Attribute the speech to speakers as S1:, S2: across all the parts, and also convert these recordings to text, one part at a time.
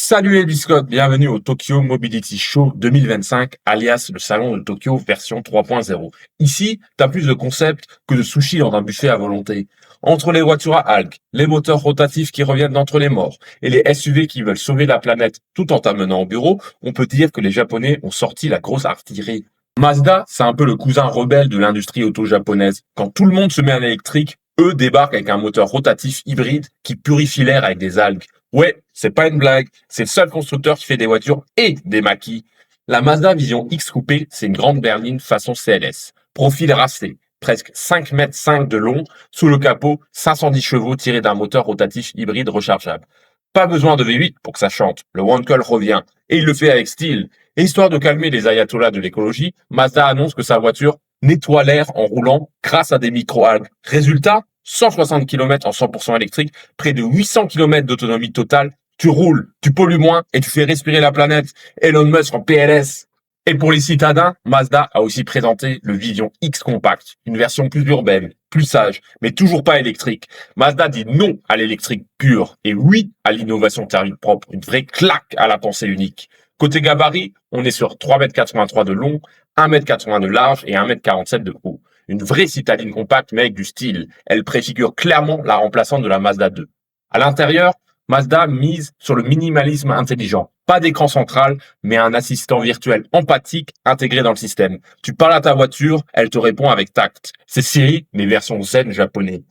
S1: Salut les biscottes, bienvenue au Tokyo Mobility Show 2025, alias le salon de Tokyo version 3.0. Ici, t'as plus de concepts que de sushis dans un buffet à volonté. Entre les voitures à algues, les moteurs rotatifs qui reviennent d'entre les morts et les SUV qui veulent sauver la planète tout en t'amenant au bureau, on peut dire que les Japonais ont sorti la grosse artillerie. Mazda, c'est un peu le cousin rebelle de l'industrie auto japonaise. Quand tout le monde se met en électrique, eux débarquent avec un moteur rotatif hybride qui purifie l'air avec des algues. Ouais, c'est pas une blague, c'est le seul constructeur qui fait des voitures et des maquis. La Mazda Vision X Coupé, c'est une grande berline façon CLS. Profil racé, presque 5,5 m de long, sous le capot, 510 chevaux tirés d'un moteur rotatif hybride rechargeable. Pas besoin de V8 pour que ça chante, le Wankel revient, et il le fait avec style. Et histoire de calmer les ayatollahs de l'écologie, Mazda annonce que sa voiture nettoie l'air en roulant grâce à des micro-algues. Résultat, 160 km en 100% électrique, près de 800 km d'autonomie totale, tu roules, tu pollues moins et tu fais respirer la planète. Elon Musk en PLS. Et pour les citadins, Mazda a aussi présenté le Vision X Compact, une version plus urbaine, plus sage, mais toujours pas électrique. Mazda dit non à l'électrique pure et oui à l'innovation thermique propre, une vraie claque à la pensée unique. Côté gabarit, on est sur 3,83 m de long, 1,80 m de large et 1,47 m de haut. Une vraie citadine compacte mais avec du style. Elle préfigure clairement la remplaçante de la Mazda 2. À l'intérieur, Mazda mise sur le minimalisme intelligent. Pas d'écran central, mais un assistant virtuel empathique intégré dans le système. Tu parles à ta voiture, elle te répond avec tact. C'est Siri, mais version zen japonais.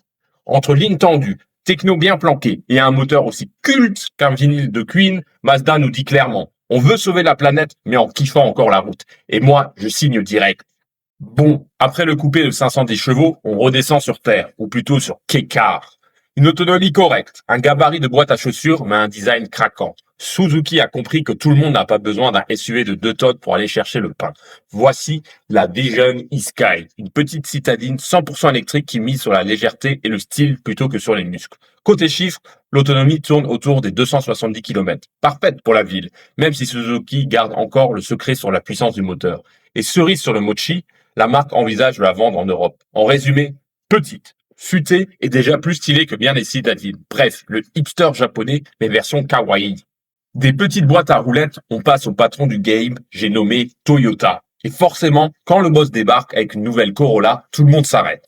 S1: Entre lignes tendues, techno bien planqué et un moteur aussi culte qu'un vinyle de Queen, Mazda nous dit clairement, on veut sauver la planète, mais en kiffant encore la route. Et moi, je signe direct. Bon, après le coupé de 510 chevaux, on redescend sur terre, ou plutôt sur Kekar. Une autonomie correcte, un gabarit de boîte à chaussures, mais un design craquant. Suzuki a compris que tout le monde n'a pas besoin d'un SUV de 2 tonnes pour aller chercher le pain. Voici la Vision e-Sky, une petite citadine 100% électrique qui mise sur la légèreté et le style plutôt que sur les muscles. Côté chiffres, l'autonomie tourne autour des 270 km. Parfaite pour la ville, même si Suzuki garde encore le secret sur la puissance du moteur. Et cerise sur le mochi, la marque envisage de la vendre en Europe. En résumé, petite, futée et déjà plus stylée que bien les citadines. Bref, le hipster japonais, mais version kawaii. Des petites boîtes à roulettes, on passe au patron du game, j'ai nommé Toyota. Et forcément, quand le boss débarque avec une nouvelle Corolla, tout le monde s'arrête.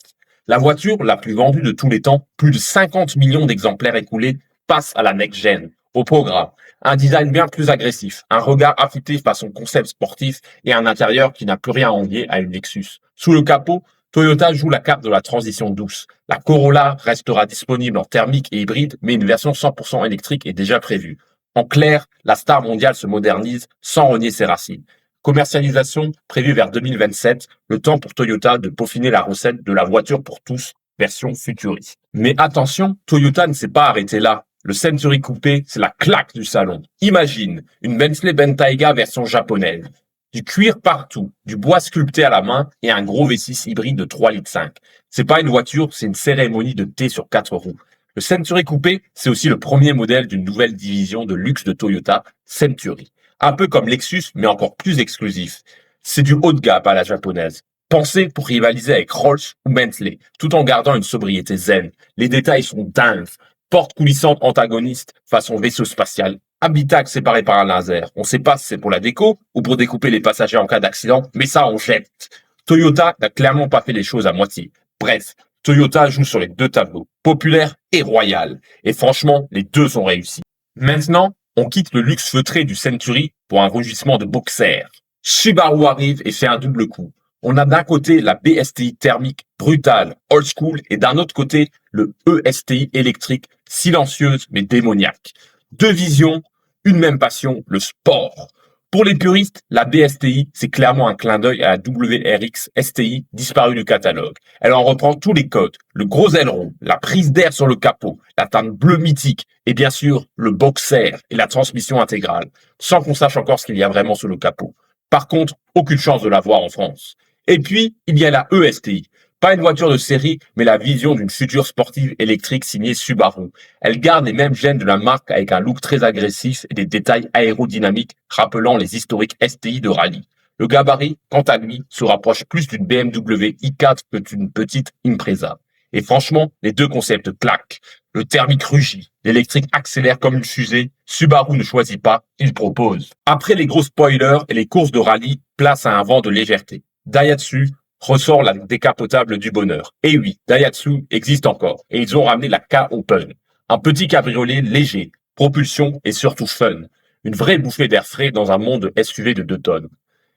S1: La voiture la plus vendue de tous les temps, plus de 50 millions d'exemplaires écoulés, passe à la next-gen. Au programme, un design bien plus agressif, un regard affûté façon concept sportif et un intérieur qui n'a plus rien à envier à une Lexus. Sous le capot, Toyota joue la carte de la transition douce. La Corolla restera disponible en thermique et hybride, mais une version 100% électrique est déjà prévue. En clair, la star mondiale se modernise sans renier ses racines. Commercialisation prévue vers 2027, le temps pour Toyota de peaufiner la recette de la voiture pour tous, version futuriste. Mais attention, Toyota ne s'est pas arrêté là. Le Century Coupé, c'est la claque du salon. Imagine, une Bentley Bentayga version japonaise. Du cuir partout, du bois sculpté à la main et un gros V6 hybride de 3,5 litres. C'est pas une voiture, c'est une cérémonie de thé sur 4 roues. Le Century Coupé, c'est aussi le premier modèle d'une nouvelle division de luxe de Toyota, Century. Un peu comme Lexus, mais encore plus exclusif. C'est du haut de gamme à la japonaise. Pensé pour rivaliser avec Rolls ou Bentley, tout en gardant une sobriété zen. Les détails sont dingues. Porte coulissante antagoniste façon vaisseau spatial. Habitacle séparé par un laser. On sait pas si c'est pour la déco ou pour découper les passagers en cas d'accident, mais ça on jette. Toyota n'a clairement pas fait les choses à moitié. Bref, Toyota joue sur les deux tableaux, populaire et royal. Et franchement, les deux sont réussis. Maintenant, on quitte le luxe feutré du Century pour un rugissement de boxer. Subaru arrive et fait un double coup. On a d'un côté la BSTI thermique brutale, old school, et d'un autre côté le ESTI électrique, silencieuse mais démoniaque. Deux visions, une même passion, le sport. Pour les puristes, la BSTI, c'est clairement un clin d'œil à la WRX STI disparue du catalogue. Elle en reprend tous les codes, le gros aileron, la prise d'air sur le capot, la teinte bleue mythique, et bien sûr, le boxer et la transmission intégrale, sans qu'on sache encore ce qu'il y a vraiment sous le capot. Par contre, aucune chance de la voir en France. Et puis, il y a la ESTI. Pas une voiture de série, mais la vision d'une future sportive électrique signée Subaru. Elle garde les mêmes gènes de la marque avec un look très agressif et des détails aérodynamiques rappelant les historiques STI de rallye. Le gabarit, quant à lui, se rapproche plus d'une BMW i4 que d'une petite Impreza. Et franchement, les deux concepts claquent. Le thermique rugit, l'électrique accélère comme une fusée, Subaru ne choisit pas, il propose. Après les gros spoilers et les courses de rallye, place à un vent de légèreté. Daihatsu ressort la décapotable du bonheur. Et oui, Daihatsu existe encore, et ils ont ramené la K-Open. Un petit cabriolet léger, propulsion et surtout fun. Une vraie bouffée d'air frais dans un monde de SUV de 2 tonnes.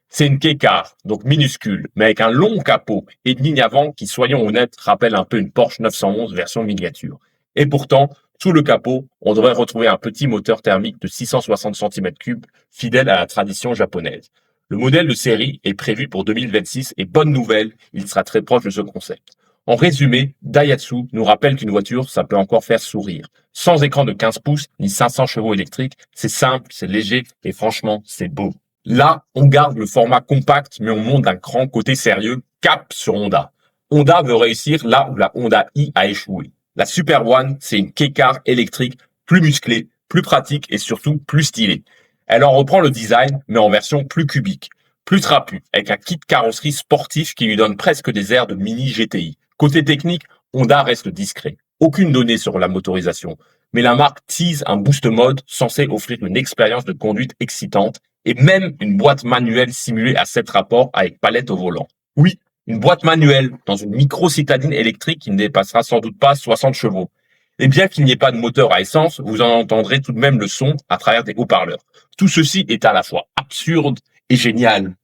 S1: C'est une K-Car, donc minuscule, mais avec un long capot et une ligne avant qui, soyons honnêtes, rappelle un peu une Porsche 911 version miniature. Et pourtant, sous le capot, on devrait retrouver un petit moteur thermique de 660 cm3, fidèle à la tradition japonaise. Le modèle de série est prévu pour 2026 et bonne nouvelle, il sera très proche de ce concept. En résumé, Daihatsu nous rappelle qu'une voiture, ça peut encore faire sourire. Sans écran de 15 pouces ni 500 chevaux électriques, c'est simple, c'est léger et franchement, c'est beau. Là, on garde le format compact, mais on monte d'un cran côté sérieux, cap sur Honda. Honda veut réussir là où la Honda i a échoué. La Super One, c'est une K-Car électrique plus musclée, plus pratique et surtout plus stylée. Elle en reprend le design, mais en version plus cubique, plus trapue, avec un kit carrosserie sportif qui lui donne presque des airs de mini GTI. Côté technique, Honda reste discret. Aucune donnée sur la motorisation. Mais la marque tease un boost mode censé offrir une expérience de conduite excitante et même une boîte manuelle simulée à 7 rapports avec palette au volant. Oui, une boîte manuelle dans une micro-citadine électrique qui ne dépassera sans doute pas 60 chevaux. Et bien qu'il n'y ait pas de moteur à essence, vous en entendrez tout de même le son à travers des haut-parleurs. Tout ceci est à la fois absurde et génial.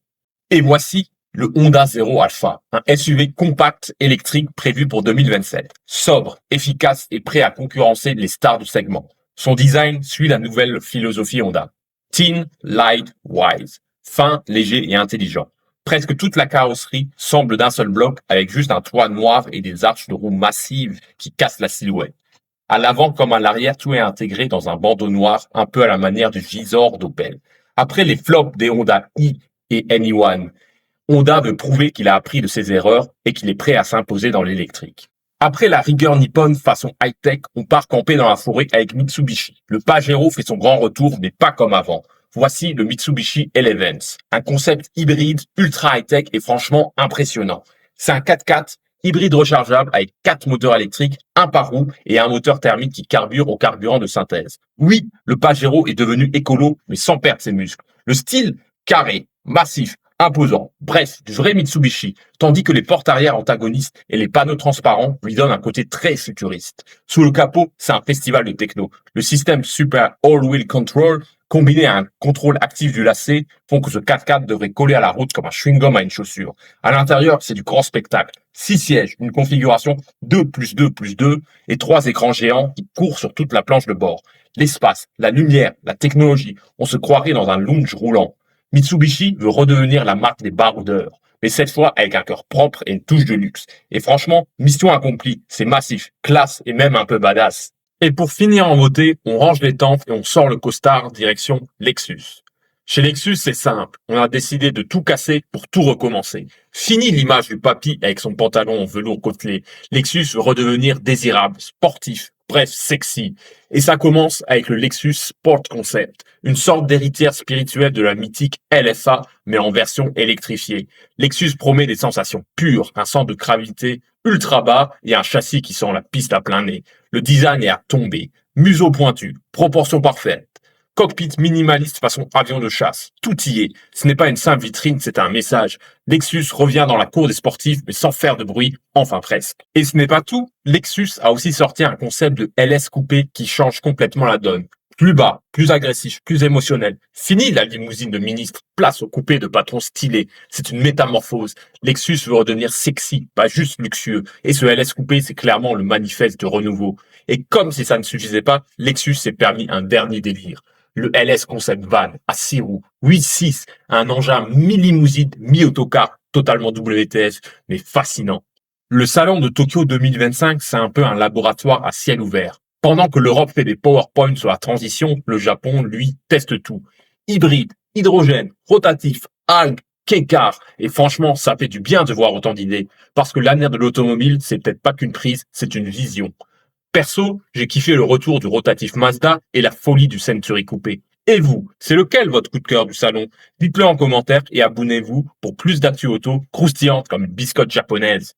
S1: Et voici le Honda Zero Alpha, un SUV compact électrique prévu pour 2027. Sobre, efficace et prêt à concurrencer les stars du segment. Son design suit la nouvelle philosophie Honda. Thin, light, wise. Fin, léger et intelligent. Presque toute la carrosserie semble d'un seul bloc avec juste un toit noir et des arches de roues massives qui cassent la silhouette. À l'avant comme à l'arrière, tout est intégré dans un bandeau noir, un peu à la manière du Gisor d'Opel. Après les flops des Honda i et NE1, Honda veut prouver qu'il a appris de ses erreurs et qu'il est prêt à s'imposer dans l'électrique. Après la rigueur nippone façon high-tech, on part camper dans la forêt avec Mitsubishi. Le Pajero fait son grand retour, mais pas comme avant. Voici le Mitsubishi Elevance, un concept hybride ultra high-tech et franchement impressionnant. C'est un 4x4 hybride rechargeable avec 4 moteurs électriques, un par roue et un moteur thermique qui carbure au carburant de synthèse. Oui, le Pajero est devenu écolo, mais sans perdre ses muscles. Le style carré, massif, imposant, bref, du vrai Mitsubishi, tandis que les portes arrière antagonistes et les panneaux transparents lui donnent un côté très futuriste. Sous le capot, c'est un festival de techno. Le système Super All-Wheel Control, combiné à un contrôle actif du lacet, font que ce 4x4 devrait coller à la route comme un chewing-gum à une chaussure. À l'intérieur, c'est du grand spectacle. 6 sièges, une configuration 2+2+2 et 3 écrans géants qui courent sur toute la planche de bord. L'espace, la lumière, la technologie, on se croirait dans un lounge roulant. Mitsubishi veut redevenir la marque des baroudeurs, mais cette fois avec un cœur propre et une touche de luxe. Et franchement, mission accomplie, c'est massif, classe et même un peu badass. Et pour finir en beauté, on range les tempes et on sort le costard direction Lexus. Chez Lexus, c'est simple, on a décidé de tout casser pour tout recommencer. Fini l'image du papy avec son pantalon en velours côtelé. Lexus veut redevenir désirable, sportif, bref, sexy. Et ça commence avec le Lexus Sport Concept, une sorte d'héritière spirituelle de la mythique LSA, mais en version électrifiée. Lexus promet des sensations pures, un centre de gravité ultra bas et un châssis qui sent la piste à plein nez. Le design est à tomber, museau pointu, proportions parfaites. Cockpit minimaliste façon avion de chasse. Tout y est. Ce n'est pas une simple vitrine, c'est un message. Lexus revient dans la cour des sportifs, mais sans faire de bruit, enfin presque. Et ce n'est pas tout. Lexus a aussi sorti un concept de LS coupé qui change complètement la donne. Plus bas, plus agressif, plus émotionnel. Fini la limousine de ministre, place au coupé de patron stylé. C'est une métamorphose. Lexus veut redevenir sexy, pas juste luxueux. Et ce LS coupé, c'est clairement le manifeste de renouveau. Et comme si ça ne suffisait pas, Lexus s'est permis un dernier délire. Le LS Concept Van à 6 roues, 8-6, un engin mi-limousine, mi-autocar, totalement WTF, mais fascinant. Le salon de Tokyo 2025, c'est un peu un laboratoire à ciel ouvert. Pendant que l'Europe fait des PowerPoints sur la transition, le Japon, lui, teste tout. Hybride, hydrogène, rotatif, alg, K-car. Et franchement, ça fait du bien de voir autant d'idées. Parce que l'avenir de l'automobile, c'est peut-être pas qu'une prise, c'est une vision. Perso, j'ai kiffé le retour du rotatif Mazda et la folie du Century Coupé. Et vous, c'est lequel votre coup de cœur du salon? Dites-le en commentaire et abonnez-vous pour plus d'actu auto croustillantes comme une biscotte japonaise.